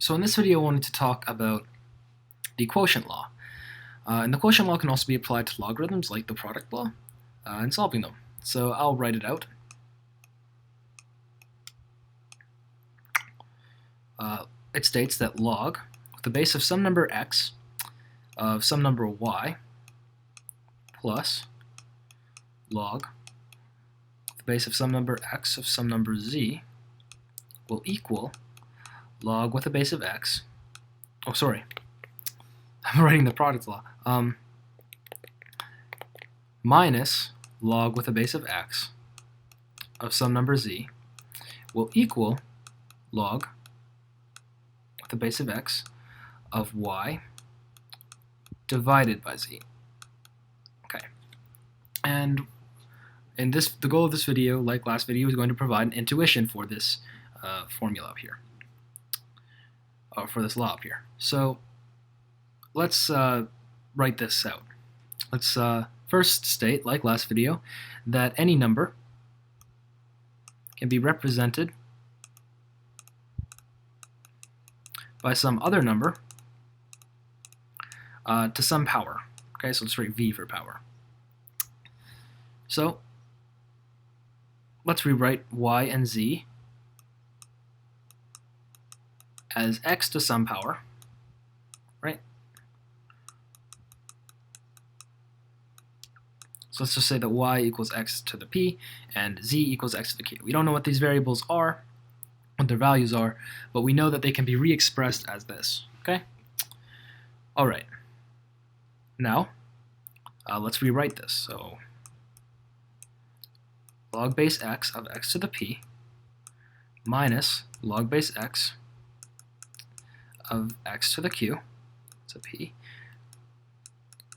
So in this video I wanted to talk about the quotient law. And the quotient law can also be applied to logarithms like the product law and solving them. So I'll write it out. It states that log with the base of some number x of some number y plus log with the base of some number x of some number z will equal log with a base of x. Oh, sorry. I'm writing the product law. Minus log with a base of x of some number z will equal log with a base of x of y divided by z. Okay. And in this, the goal of this video, like last video, is going to provide an intuition for this formula up here, or for this law up here. So let's write this out. Let's first state, like last video, that any number can be represented by some other number to some power. Okay, so let's write v for power. So let's rewrite y and z as x to some power, right? So let's just say that y equals x to the p and z equals x to the q. We don't know what these variables are, what their values are, but we know that they can be re-expressed as this, okay? All right. Now, let's rewrite this. So log base x of x to the p minus log base x of x to the q, so p,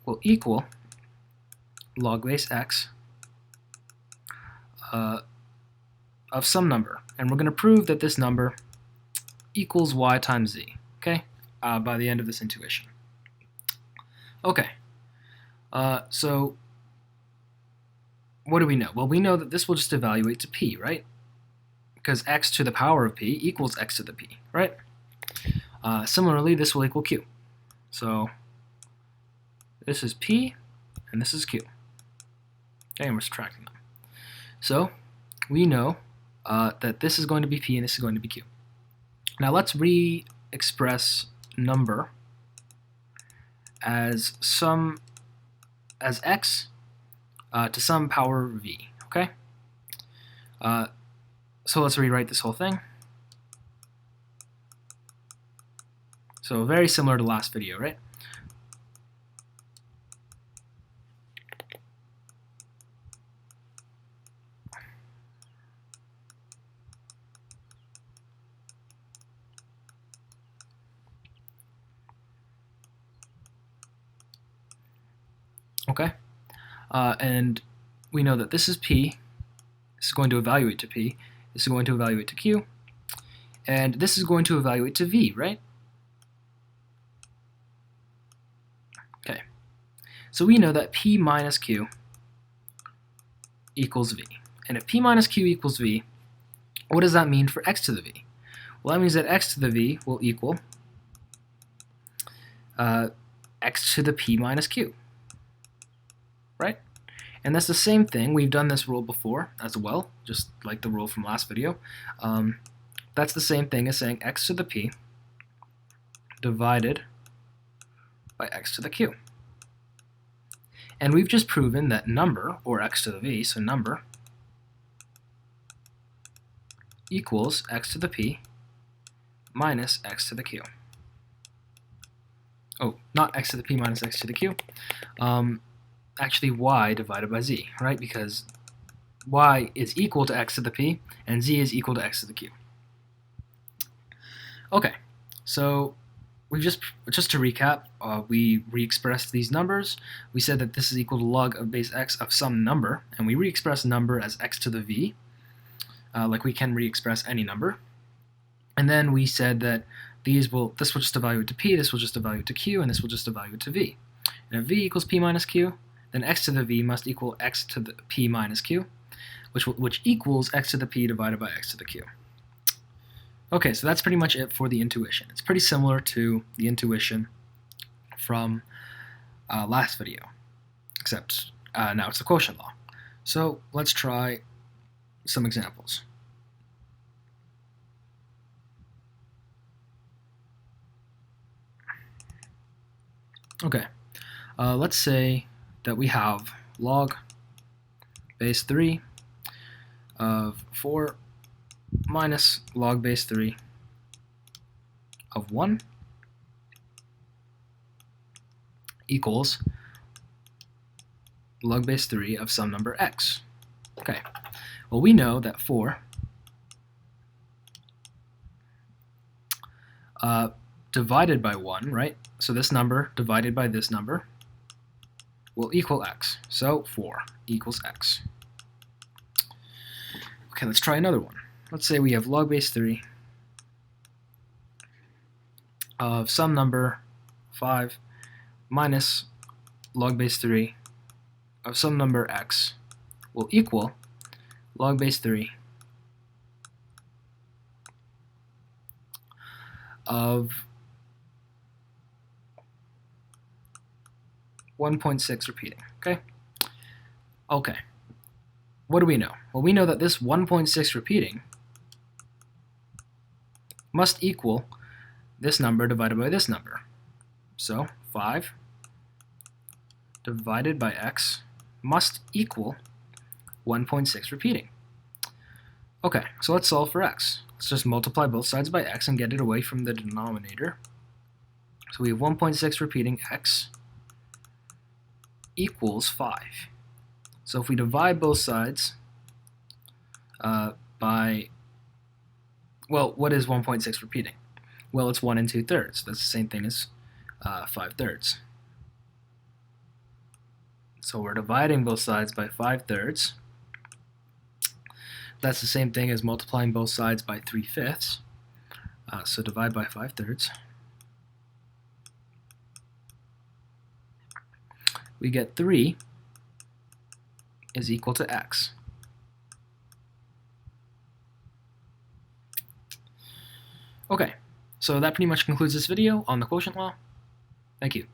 will equal log base x of some number. And we're going to prove that this number equals y times z, okay, by the end of this intuition. Okay, so what do we know? Well, we know that this will just evaluate to p, right? Because x to the power of p equals x to the p, right? Similarly, this will equal q. So this is p and this is q. Okay, and we're subtracting them. So we know that this is going to be p and this is going to be q. Now let's re-express number as x to some power v. Okay. So let's rewrite this whole thing. So very similar to last video, right? Okay, and we know that this is p, this is going to evaluate to p, this is going to evaluate to q, and this is going to evaluate to v, right? Okay, so we know that p minus q equals v. And if p minus q equals v, what does that mean for x to the v? Well, that means that x to the v will equal x to the p minus q. Right? And that's the same thing. We've done this rule before as well, just like the rule from last video. That's the same thing as saying x to the p divided by x to the q. And we've just proven that number, or x to the v, so number, equals x to the p minus x to the q. Oh, not x to the p minus x to the q. Actually y divided by z, right? Because y is equal to x to the p and z is equal to x to the q. Okay, so we just to recap, we re-expressed these numbers. We said that this is equal to log of base x of some number, and we re-expressed number as x to the v, like we can re-express any number. And then we said that this will just evaluate to p, this will just evaluate to q, and this will just evaluate to v. And if v equals p minus q, then x to the v must equal x to the p minus q, which equals x to the p divided by x to the q. Okay, so that's pretty much it for the intuition. It's pretty similar to the intuition from last video, except now it's the quotient law. So let's try some examples. Okay, let's say that we have log base 3 of 4 minus log base 3 of 1 equals log base 3 of some number x. Okay, well, we know that 4 divided by 1, right? So this number divided by this number will equal x. So 4 equals x. Okay, let's try another one. Let's say we have log base 3 of some number 5 minus log base 3 of some number x will equal log base 3 of 1.6 repeating. Okay, what do we know? Well, we know that this 1.6 repeating must equal this number divided by this number. So 5 divided by x must equal 1.6 repeating. Okay, so let's solve for x. Let's just multiply both sides by x and get it away from the denominator. So we have 1.6 repeating x equals 5. So if we divide both sides by, well, what is 1.6 repeating? Well, it's 1 2/3. That's the same thing as 5/3. So we're dividing both sides by 5/3. That's the same thing as multiplying both sides by 3/5. So divide by 5/3. We get 3 is equal to x. Okay, so that pretty much concludes this video on the quotient law. Thank you.